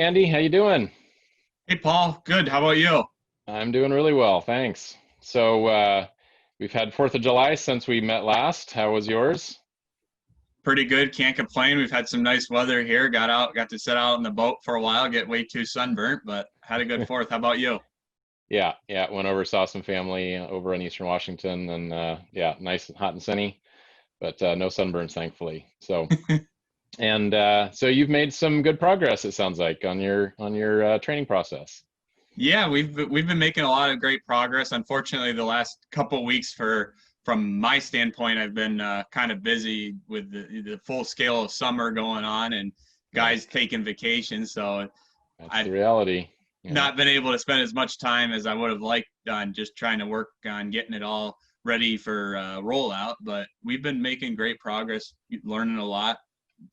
Andy. How you doing? Hey Paul, good. How about you? I'm doing really well, thanks. We've had 4th of July since we met last. How was yours? Pretty good. Can't complain. We've had some nice weather here. Got to sit out in the boat for a while, get way too sunburnt, but had a good fourth. How about you? Yeah, yeah. Went over, saw some family over in Eastern Washington, and yeah, nice and hot and sunny, but no sunburns, thankfully. So you've made some good progress, it sounds like, on your training process. Yeah, we've been making a lot of great progress. Unfortunately, the last couple weeks from my standpoint, I've been kind of busy with the full scale of summer going on and Right. guys taking vacations. So That's the I've reality. Yeah. not been able to spend as much time as I would have liked on just trying to work on getting it all ready for rollout. But we've been making great progress, learning a lot.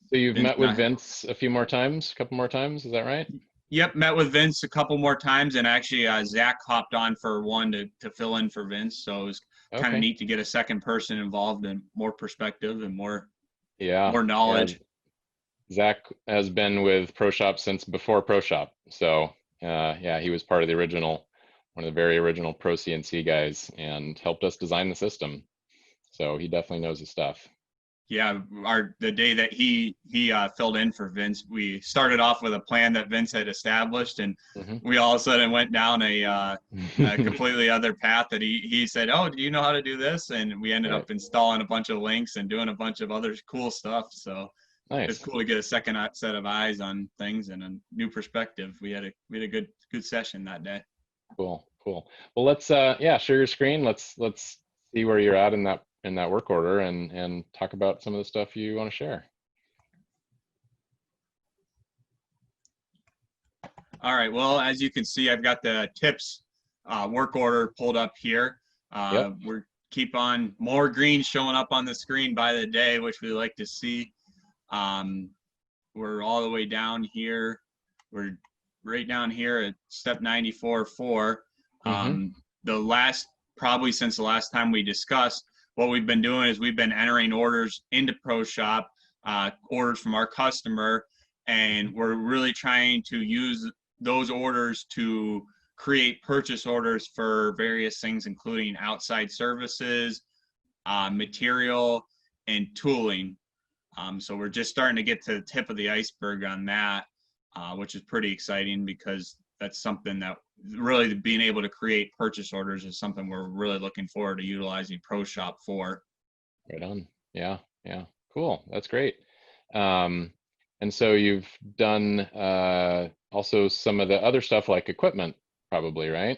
So you've Vince met and with I, Vince a few more times, a couple more times, is that right? yep, met with Vince a couple more times, and actually Zach hopped on for one to fill in for Vince. So it was kind of Okay. neat to get a second person involved and more perspective and Yeah, more yeah. knowledge. Zach has been with Pro Shop since before Pro Shop. Yeah, he was part of the original, one of the very original Pro CNC guys and helped us design the system. So he definitely knows his stuff. Yeah, the day that he filled in for Vince, we started off with a plan that Vince had established, and Hmm. we all of a sudden went down a completely other path that he said, "Oh, do you know how to do this?" And we ended Right. up installing a bunch of links and doing a bunch of other cool stuff. So it's Nice. cool to get a second set of eyes on things and a new perspective. We had a good session that day. Cool. Cool. Well, let's yeah, share your screen. Let's see where you're at in that work order and talk about some of the stuff you want to share. All right. Well, as you can see, I've got the tips work order pulled up here. Yep. We're keep on more green showing up on the screen by the day, which we like to see. Um, we're all the way down here. We're right down here at step 94.4. Hmm. Um, the last, probably since the last time we discussed, what we've been doing is we've been entering orders into Pro Shop, orders from our customer, and we're really trying to use those orders to create purchase orders for various things, including outside services, material, and tooling. So we're just starting to get to the tip of the iceberg on that, which is pretty exciting because that's something that really being able to create purchase orders is something we're really looking forward to utilizing ProShop for. Right on. Yeah, yeah. Cool. That's great. Um, and so you've done also some of the other stuff like equipment, probably, right?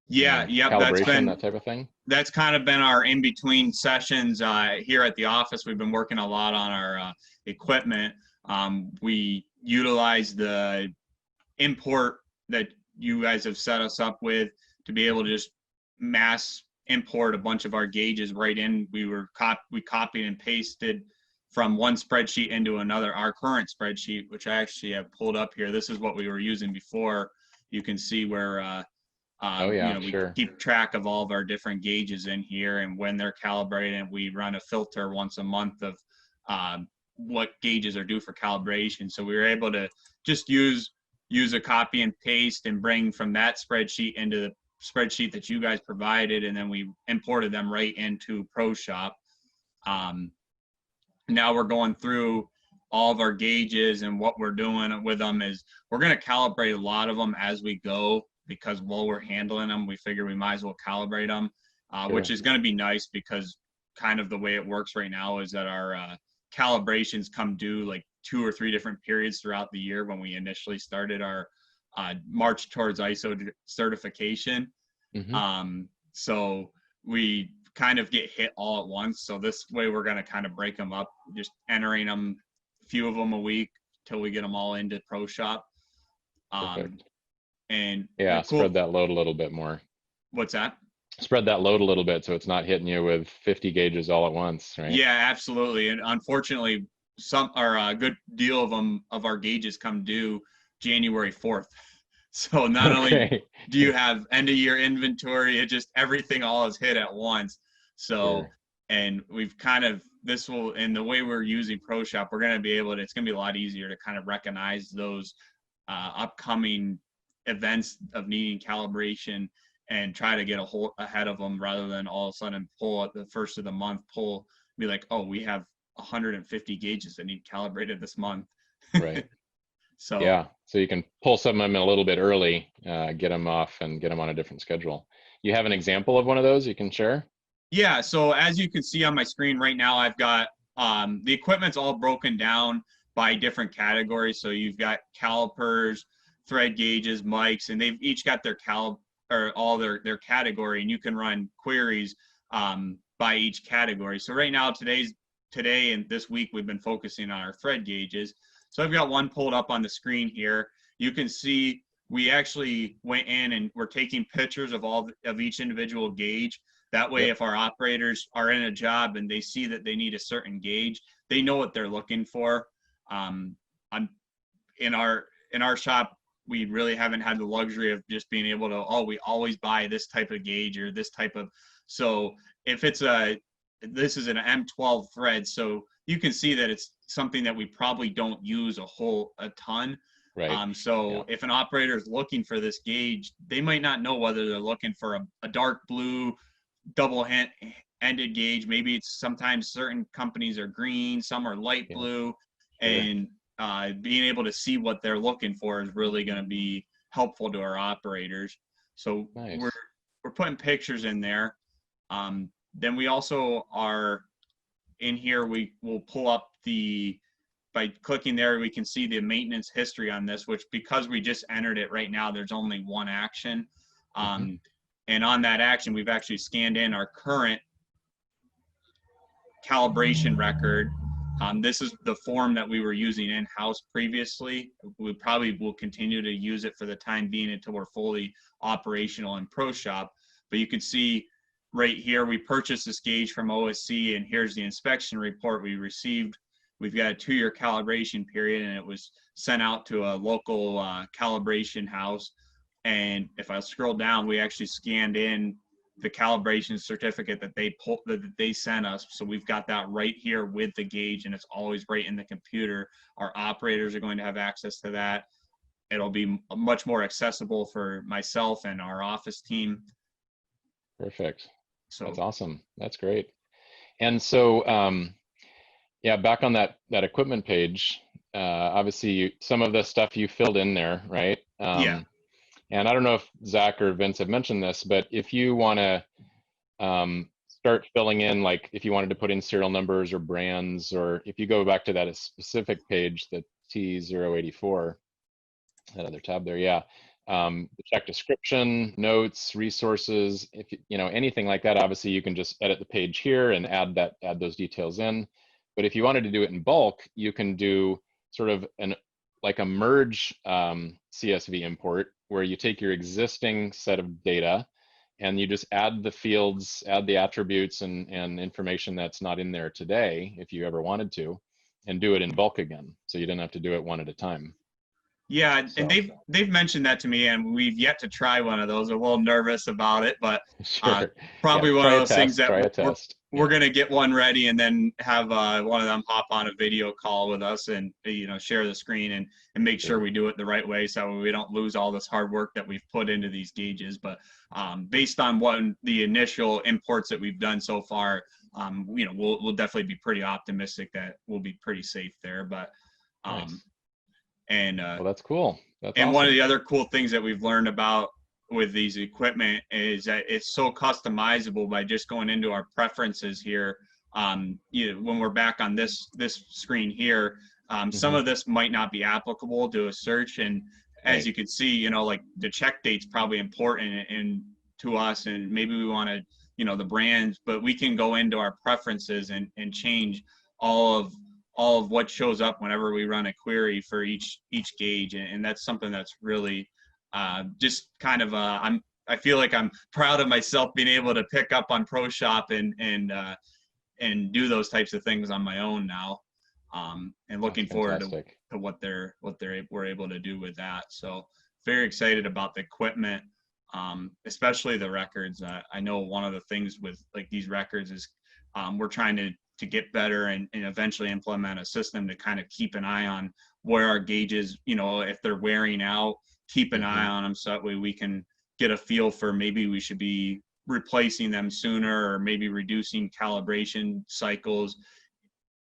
Yeah, yep, Calibration, that type of thing. that's kind of been our in between sessions here at the office. We've been working a lot on our equipment. We utilize the import that you guys have set us up with to be able to just mass import a bunch of our gauges right in. We copied and pasted from one spreadsheet into another, our current spreadsheet, which I actually have pulled up here. This is what we were using before. You can see where Oh yeah, we sure. keep track of all of our different gauges in here and when they're calibrated. And we run a filter once a month of what gauges are due for calibration. So we were able to just use a copy and paste and bring from that spreadsheet into the spreadsheet that you guys provided, and then we imported them right into ProShop. Um, Now we're going through all of our gauges, and what we're doing with them is we're going to calibrate a lot of them as we go, because while we're handling them, we figure we might as well calibrate them, which Sure. is going to be nice because kind of the way it works right now is that our calibrations come due like 2 or 3 different periods throughout the year when we initially started our march towards ISO certification. Hmm. So we kind of get hit all at once. So this way we're going to kind of break them up, just entering them, a few of them a week till we get them all into Pro Shop. Um, Perfect. and the Yeah, cool, spread that load a little bit more. what's that? Spread that load a little bit so it's not hitting you with 50 gauges all at once, right? Yeah, absolutely. And unfortunately, some or a good deal of them of our gauges come due January 4th. So not only Okay. do you have end of year inventory, it just everything all is hit at once. So, Sure. and we've kind of this will in the way we're using ProShop, we're going to be able to. It's going to be a lot easier to kind of recognize those upcoming events of needing calibration and try to get ahead of them rather than all of a sudden pull at the first of the month, be like, oh, we have 150 gauges that need calibrated this month. Right. So Yeah. So you can pull some of them a little bit early, get them off and get them on a different schedule. You have an example of one of those you can share? yeah, so as you can see on my screen right now, I've got the equipment's all broken down by different categories. So you've got calipers, thread gauges, mics, and they've each got their or all their category, and you can run queries by each category. So right now, today and this week, we've been focusing on our thread gauges. So I've got one pulled up on the screen here. You can see we actually went in and we're taking pictures of each individual gauge. That way, Yep. if our operators are in a job and they see that they need a certain gauge, they know what they're looking for. I'm in our shop, we really haven't had the luxury of just being able to, oh, we always buy this type of gauge or this type of. So if this is an M12 thread, so you can see that it's something that we probably don't use a ton. Right. So Yeah. if an operator is looking for this gauge, they might not know whether they're looking for a dark blue double-ended gauge. Maybe it's sometimes certain companies are green, some are light Yeah. blue, Sure. and being able to see what they're looking for is really going to be helpful to our operators. So Nice. we're putting pictures in there. Then we also are in here. We will pull up by clicking there, we can see the maintenance history on this, which because we just entered it right now, there's only one action. And on that action, we've actually scanned in our current calibration record. This is the form that we were using in-house previously. We probably will continue to use it for the time being until we're fully operational in ProShop. But you can see right here, we purchased this gauge from OSC, and here's the inspection report we received. We've got a 2-year calibration period, and it was sent out to a local calibration house. And if I scroll down, we actually scanned in the calibration certificate that they sent us. So we've got that right here with the gauge, and it's always right in the computer. Our operators are going to have access to that. It'll be much more accessible for myself and our office team. Perfect. So That's awesome. That's great. And so, yeah, back on that equipment page, obviously some of the stuff you filled in there, right? yeah. And I don't know if Zach or Vince have mentioned this, but if you want to start filling in, like if you wanted to put in serial numbers or brands, or if you go back to that specific page, the T084, that other tab there, yeah. The check description, notes, resources, if you know anything like that, obviously you can just edit the page here and add those details in. But if you wanted to do it in bulk, you can do sort of like a merge CSV import where you take your existing set of data and you just add the fields, add the attributes and information that's not in there today, if you ever wanted to, and do it in bulk again. So you didn't have to do it one at a time. Yeah, So. and they've mentioned that to me, and we've yet to try one of those. I'm a little nervous about it, but Sure. probably Yeah, one of those things that we're Yeah. going to get one ready and then have one of them hop on a video call with us and share the screen and make sure we do it the right way so we don't lose all this hard work that we've put into these gauges. But based on the initial imports that we've done so far, we'll definitely be pretty optimistic that we'll be pretty safe there. But Nice. and well, that's cool. That's and awesome. one of the other cool things that we've learned about with these equipment is that it's so customizable by just going into our preferences here. When we're back on this screen here, some of this might not be applicable to a search. And as you can see, like the check date's probably important to us, and maybe we want to, the brands, but we can go into our preferences and change all of what shows up whenever we run a query for each gauge. And that's something that's really just kind of I feel like I'm proud of myself being able to pick up on ProShop and do those types of things on my own now, and looking forward to what we're able to do with that. So very excited about the equipment, especially the records. I know one of the things with like these records is we're trying to to get better and eventually implement a system to kind of keep an eye on where our gauges, if they're wearing out, keep an eye Hmm. on them so that way we can get a feel for maybe we should be replacing them sooner or maybe reducing calibration cycles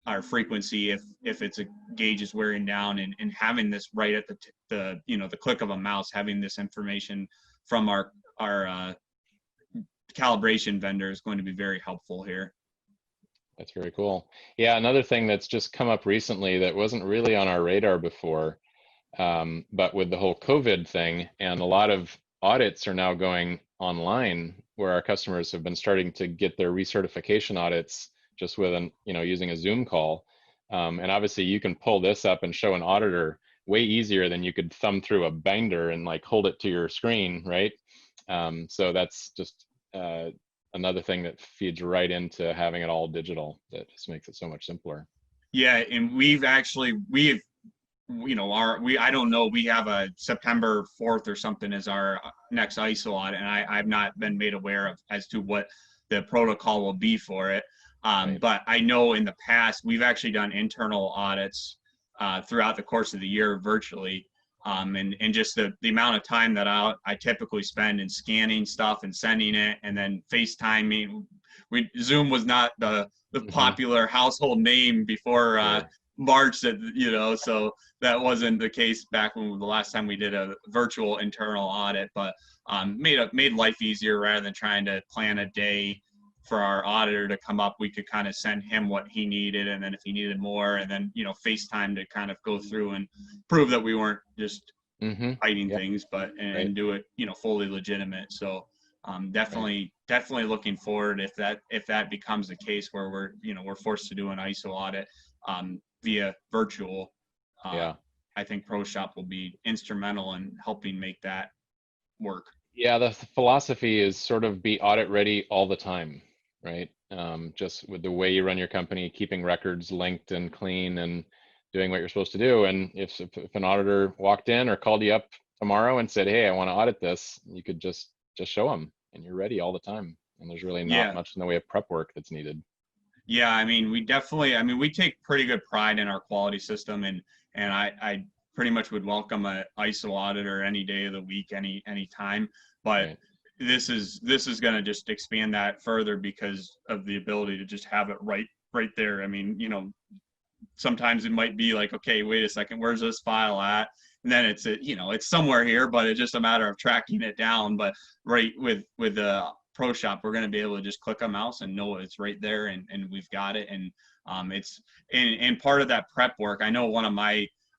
or frequency if it's a gauge is wearing down, and having this right at the click of a mouse, having this information from our calibration vendor is going to be very helpful here. That's very cool. Yeah, another thing that's just come up recently that wasn't really on our radar before, but with the whole COVID thing, and a lot of audits are now going online, where our customers have been starting to get their recertification audits just with using a Zoom call. And obviously you can pull this up and show an auditor way easier than you could thumb through a binder and like hold it to your screen, right? So that's just another thing that feeds right into having it all digital. That just makes it so much simpler. Yeah, and I don't know, we have a September 4th or something as our next ISO audit, and I've not been made aware of as to what the protocol will be for it. Right. But I know in the past we've actually done internal audits throughout the course of the year virtually. And just the amount of time that I typically spend in scanning stuff and sending it, and then FaceTiming. Zoom was not the Hmm. popular household name before Sure. March, so that wasn't the case back when the last time we did a virtual internal audit, but made life easier. Rather than trying to plan a day for our auditor to come up, we could kind of send him what he needed, and then if he needed more, and then FaceTime to kind of go through and prove that we weren't just Hmm. hiding Yep. things, but Right. and do it fully legitimate. So Right. definitely looking forward if that becomes the case where we're forced to do an ISO audit via virtual. uh, Yeah. I think ProShop will be instrumental in helping make that work. Yeah, the philosophy is sort of be audit ready all the time, right? Just with the way you run your company, keeping records linked and clean and doing what you're supposed to do. And if an auditor walked in or called you up tomorrow and said, "Hey, I want to audit this," you could just show them, and you're ready all the time. And there's really not Yeah. much in the way of prep work that's needed. Yeah, I mean, we take pretty good pride in our quality system, and I pretty much would welcome a ISO auditor any day of the week, any time. But Right. this is going to just expand that further because of the ability to just have it right there. I mean, sometimes it might be like, okay, wait a second, where's this file at? And then it's somewhere here, but it's just a matter of tracking it down. But right with the ProShop, we're going to be able to just click a mouse and know it's right there, and we've got it. And it's and part of that prep work. I know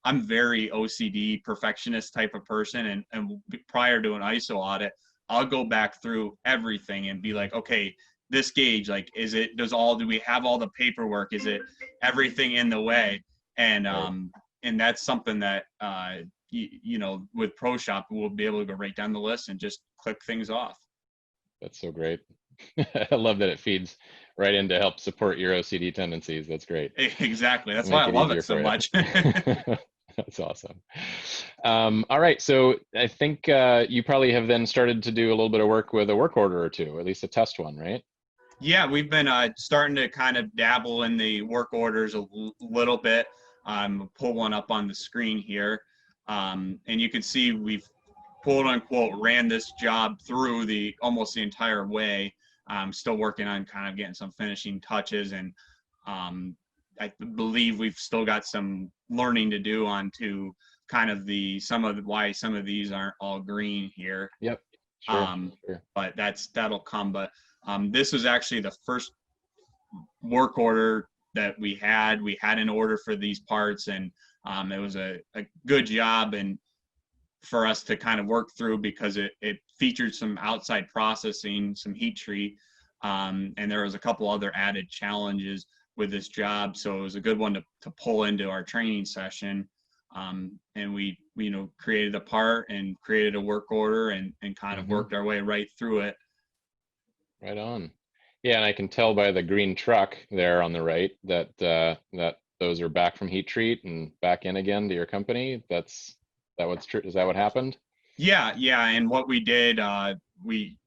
I'm very OCD perfectionist type of person, and prior to an ISO audit, I'll go back through everything and be like, okay, this gauge, like, do we have all the paperwork? Is it everything in the way? And Right. and that's something that with ProShop we'll be able to go right down the list and just click things off. That's so great. I love that it feeds right in to help support your OCD tendencies. That's great. Exactly. That's why I Make it love it easier so for you. much. That's awesome. All right, so I think you probably have then started to do a little bit of work with a work order or two, or at least a test one, right? Yeah, we've been starting to kind of dabble in the work orders little bit. Pull one up on the screen here, and you can see we've quote unquote ran this job through the almost the entire way. I'm still working on kind of getting some finishing touches, and I believe we've still got some learning to do on to kind of why some of these aren't all green here. Yep. Sure. Um, Sure. but that'll come. But this was actually the first work order that we had. We had an order for these parts, and it was a good job and for us to kind of work through because it featured some outside processing, some heat treat, and there was a couple other added challenges with this job. So it was a good one to pull into our training session. And we created a part and created a work order and kind of Hmm. worked our way right through it. Right on. Yeah, and I can tell by the green truck there on the right that that those are back from heat treat and back in again to your company. That what's true? Is that what happened? Yeah. And what we did, we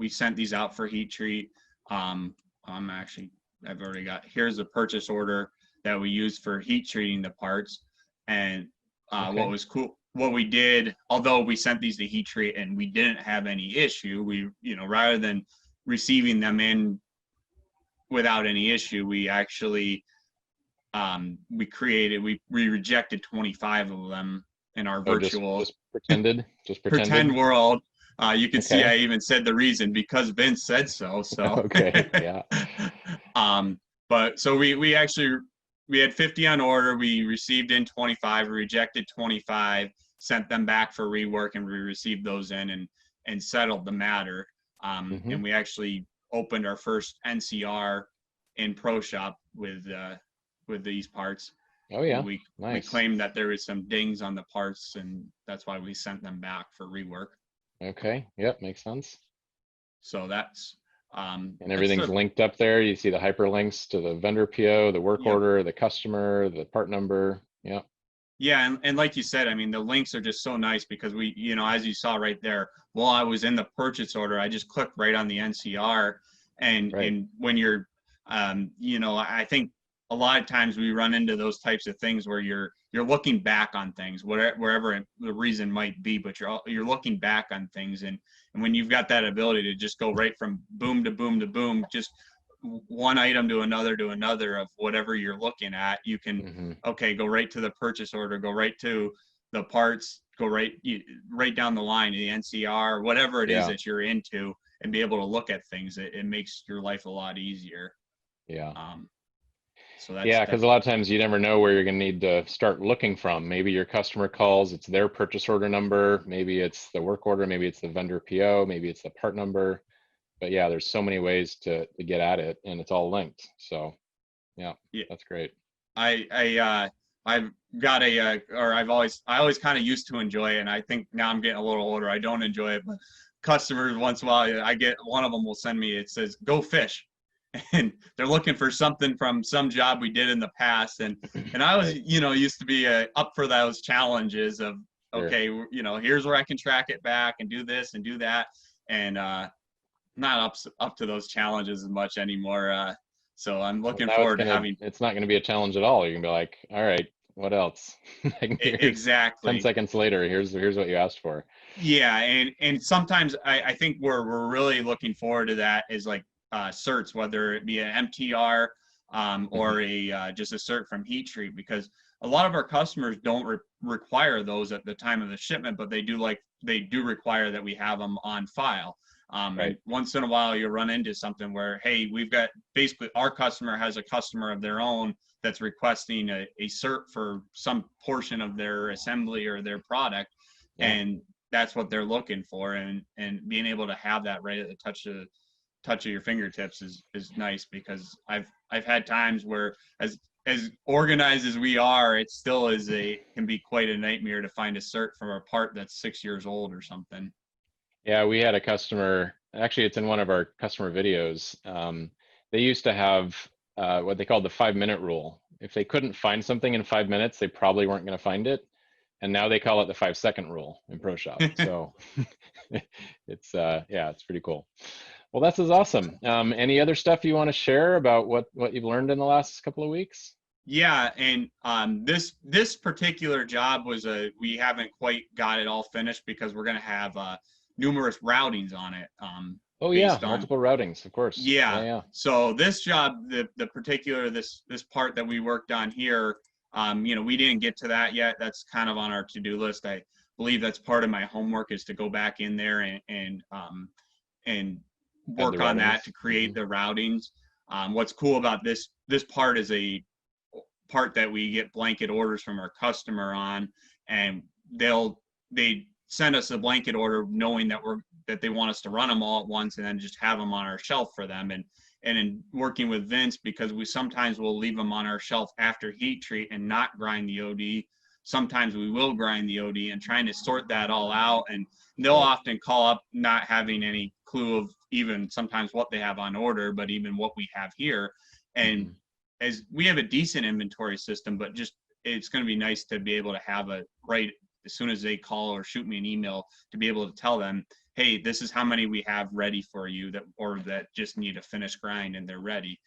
sent these out for heat treat. I'm actually I've already got, here's the purchase order that we used for heat treating the parts. And what Okay. was cool, what we did, although we sent these to heat treat and we didn't have any issue, we, rather than receiving them in without any issue, we actually, we rejected 25 of them in our Oh, virtual just pretend pretended. world. You can see Okay. I even said the reason because Vince said so. So, Okay. Yeah. um, but so we actually we had 50 on order. We received in 25, rejected 25, sent them back for rework, and we received those in and settled the matter. Hmm. And we actually opened our first NCR in Pro Shop with these parts. Oh And yeah. we Nice. claimed that there was some dings on the parts, and that's why we sent them back for rework. Okay. Yep. Makes sense. So And that's everything's a linked up there. You see the hyperlinks to the vendor PO, the work yep. order, the customer, the part number. Yeah. Yeah, and like you said, I mean, the links are just so nice because we, as you saw right there, while I was in the purchase order, I just clicked right on the NCR, Right. and when you're, I think a lot of times we run into those types of things where you're looking back on things, wherever the reason might be, but you're looking back on things, and when you've got that ability to just go right from boom to boom to boom, just one item to another of whatever you're looking at, you can Hmm. okay, go right to the purchase order, go right to the parts, go right down the line, the NCR, whatever it is Yeah. that you're into, and be able to look at things. It makes your life a lot easier. Yeah. Um, so that's Yeah, because a definitely lot of times you never know where you're going to need to start looking from. Maybe your customer calls, it's their purchase order number. Maybe it's the work order. Maybe it's the vendor PO. Maybe it's the part number. But yeah, there's so many ways to get at it, and it's all linked. So yeah, yeah. that's great. I've got or I always kind of used to enjoy it, and I think now I'm getting a little older. I don't enjoy it, but customers once in a while, I get one of them will send me. It says go fish, and they're looking for something from some job we did in the past, and I was Right. used to be up for those challenges of Sure. okay, here's where I can track it back and do this and do that, and not up to those challenges as much anymore. So I'm Well, looking now forward to having it's not gonna be a challenge at all. You can be like, all right, what else? Like, here's 10 exactly. seconds later, here's what you asked for. Yeah, and sometimes I think we're really looking forward to that is like certs, whether it be an MTR Hmm. or a just a cert from heat treat, because a lot of our customers don't require those at the time of the shipment, but they do require that we have them on file. And Right. once in a while, you'll run into something where, hey, we've got basically our customer has a customer of their own that's requesting a cert for some portion of their assembly or their product, Yeah. and that's what they're looking for, and being able to have that right at the touch of your fingertips is nice, because I've had times where as organized as we are, it still can be quite a nightmare to find a cert from a part that's 6 years old or something. Yeah, we had a customer, actually, it's in one of our customer videos. They used to have what they called the 5 minute rule. If they couldn't find something in 5 minutes, they probably weren't going to find it. And now they call it the 5 second rule in ProShop. So it's yeah, it's pretty cool. Well, that's is awesome. Any other stuff you want to share about what you've learned in the last couple of weeks? Yeah, and this particular job was we haven't quite got it all finished because we're gonna have numerous routings on it, Oh yeah, based on multiple routings, of course. Yeah, yeah. yeah. So this job, the particular this part that we worked on here, we didn't get to that yet. That's kind of on our to-do list. I believe that's part of my homework is to go back in there and Had the work on that routings. to Hmm. create the routings. What's cool about this part is a part that we get blanket orders from our customer on, and they send us a blanket order knowing that they want us to run them all at once and then just have them on our shelf for them. And in working with Vince, because we sometimes will leave them on our shelf after heat treat and not grind the OD. Sometimes we will grind the OD, and trying to sort that all out. And they'll Right. often call up not having any clue of even sometimes what they have on order, but even what we have here. And Hmm. as we have a decent inventory system, but just it's going to be nice to be able to have a right as soon as they call or shoot me an email to be able to tell them, hey, this is how many we have ready for you that or that just need a finished grind and they're ready.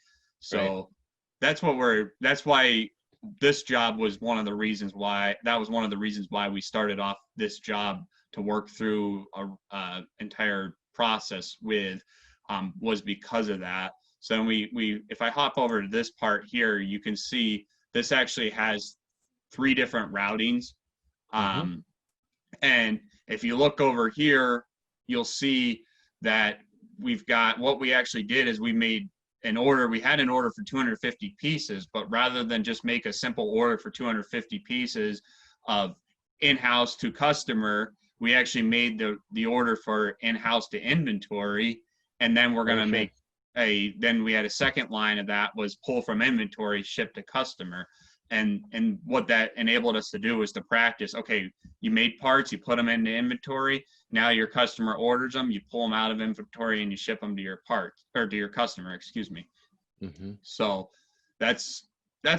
Right. So that's why this job was one of the reasons why, we started off this job to work through a entire process with, was because of that. So we if I hop over to this part here, you can see this actually has three different routings. Mm-hmm. Um, and if you look over here, you'll see that we've got, what we actually did is we made an order. We had an order for 250 pieces, but rather than just make a simple order for 250 pieces of in-house to customer, we actually made the order for in-house to inventory. And then we're going Oh, to sure. make then we had a second line of that was pull from inventory, ship to customer. And what that enabled us to do was to practice, okay, you made parts, you put them into inventory. Now your customer orders them, you pull them out of inventory and you ship them to your parts, or to your customer, excuse me. Mm-hmm. So that's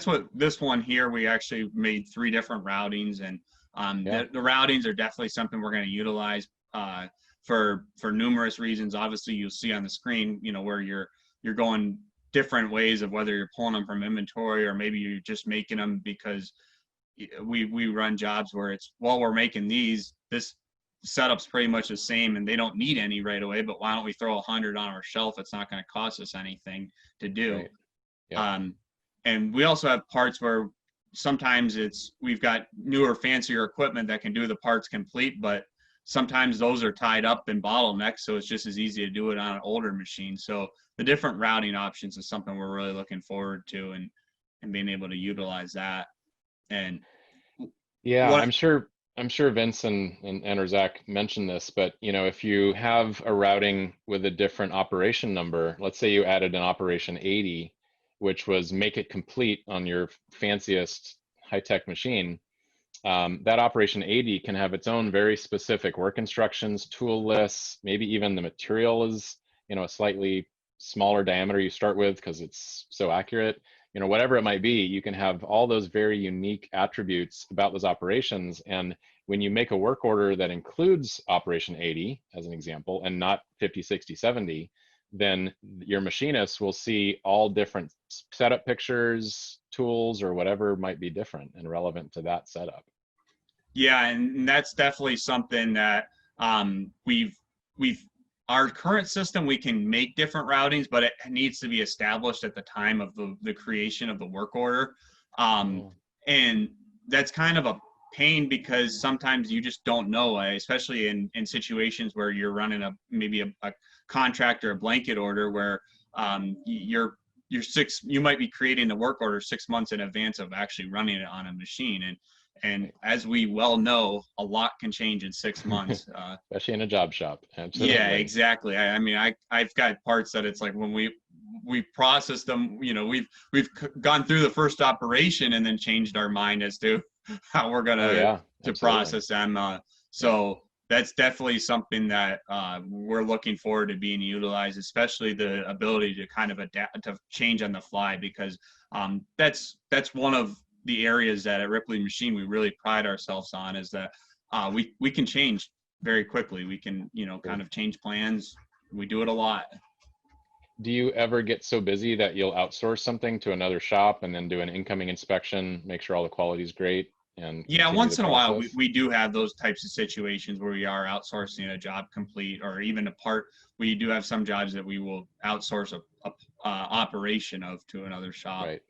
what this one here, we actually made three different routings. And Yeah. the routings are definitely something we're going to utilize for numerous reasons. Obviously, you'll see on the screen, where you're going different ways of whether you're pulling them from inventory or maybe you're just making them because we run jobs where it's, well, we're making these, this setup's pretty much the same and they don't need any right away, but why don't we throw 100 on our shelf? It's not going to cost us anything to do. Right. Yep. um, and we also have parts where sometimes we've got newer, fancier equipment that can do the parts complete, but sometimes those are tied up in bottlenecks, so it's just as easy to do it on an older machine. So the different routing options is something we're really looking forward to, and being able to utilize that. And Yeah, what I'm sure Vince and or Zach mentioned this, but if you have a routing with a different operation number, let's say you added an operation 80, which was make it complete on your fanciest high-tech machine, that operation 80 can have its own very specific work instructions, tool lists, maybe even the material is, a slightly smaller diameter you start with because it's so accurate. Whatever it might be, you can have all those very unique attributes about those operations. And when you make a work order that includes operation 80, as an example, and not 50, 60, 70, then your machinist will see all different setup pictures, tools, or whatever might be different and relevant to that setup. Yeah, and that's definitely something that we've our current system, we can make different routings, but it needs to be established at the time of the creation of the work order. Um, Oh, and that's kind of a pain because sometimes you just don't know, especially in situations where you're running maybe a contract or a blanket order where you might be creating the work order 6 months in advance of actually running it on a machine. And right. as we well know, a lot can change in 6 months. Especially in a job shop. Yeah, Absolutely. exactly. I mean, I've got parts that it's like when we process them, we've gone through the first operation and then changed our mind as to how we're Oh gonna yeah, to absolutely. process them. Yep. So that's definitely something that we're looking forward to being utilized, especially the ability to kind of adapt to change on the fly, because that's one of the areas that at Ripley Machine we really pride ourselves on, is that we can change very quickly. We can, kind Sure. of change plans. We do it a lot. Do you ever get so busy that you'll outsource something to another shop and then do an incoming inspection, make sure all the quality is great, and Yeah, continue the once in a while, we, process? we do have those types of situations where we are outsourcing a job complete or even a part. We do have some jobs that we will outsource a operation of to another shop. Right.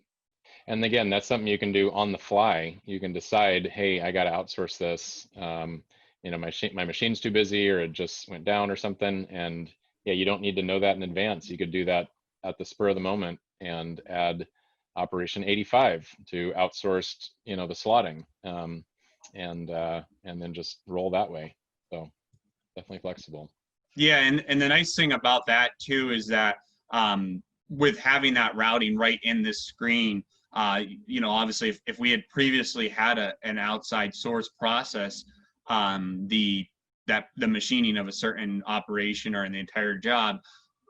And again, that's something you can do on the fly. You can decide, hey, I got to outsource this. My machine's too busy, or it just went down or something. And yeah, you don't need to know that in advance. You could do that at the spur of the moment and add Operation 85 to outsourced, the slotting, and then just roll that way. So definitely flexible. Yeah, and the nice thing about that too is that with having that routing right in this screen, obviously if we had previously had an outside source process the machining of a certain operation or in the entire job,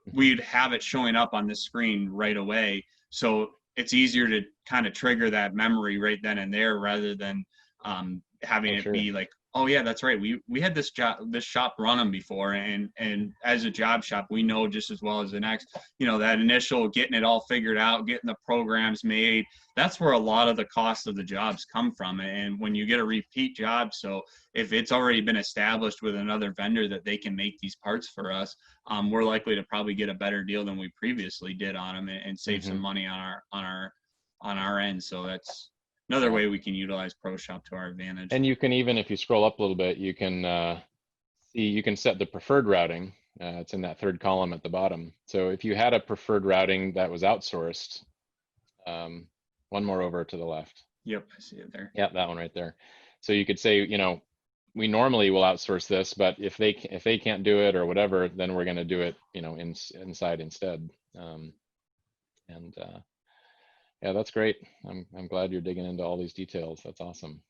Hmm. we'd have it showing up on the screen right away. So it's easier to kind of trigger that memory right then and there rather than having Oh, it sure. be like Oh yeah, that's right. We had this shop run them before, and as a job shop, we know just as well as the next. That initial getting it all figured out, getting the programs made. That's where a lot of the cost of the jobs come from. And when you get a repeat job, so if it's already been established with another vendor that they can make these parts for us, we're likely to probably get a better deal than we previously did on them, and save some Hmm. money on our end. So that's another Yeah. way we can utilize ProShop to our advantage. And you can even, if you scroll up a little bit, you can see, you can set the preferred routing. It's in that third column at the bottom. So if you had a preferred routing that was outsourced, um, one more over to the left. Yep, I see it there. Yeah, that one right there. So you could say, we normally will outsource this, but if they can't do it or whatever, then we're going to do it, inside instead. And yeah, that's great. I'm glad you're digging into all these details. That's awesome.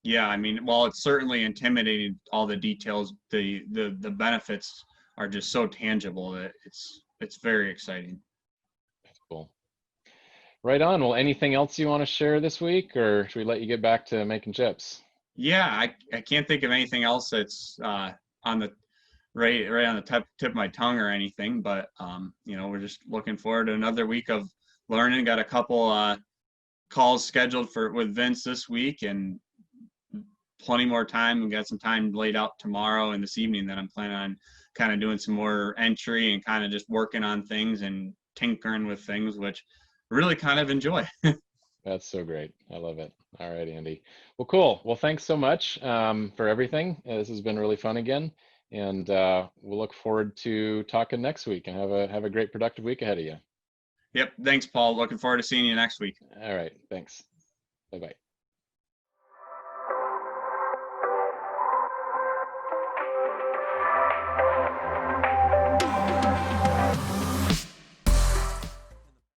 Yeah, I mean, while it's certainly intimidating, all the details, the benefits are just so tangible that it's very exciting. That's cool. Right on. Well, anything else you want to share this week, or should we let you get back to making chips? Yeah, I can't think of anything else that's on the right on the tip of my tongue or anything, but we're just looking forward to another week of learning. Got a couple calls scheduled for with Vince this week, and plenty more time. We got some time laid out tomorrow and this evening that I'm planning on kind of doing some more entry and kind of just working on things and tinkering with things, which I really kind of enjoy. That's so great. I love it. All right, Andy. Well, cool. Well, thanks so much for everything. This has been really fun again, and we'll look forward to talking next week. And have a great productive week ahead of you. Yep. Thanks, Paul. Looking forward to seeing you next week. All right. Thanks. Bye bye.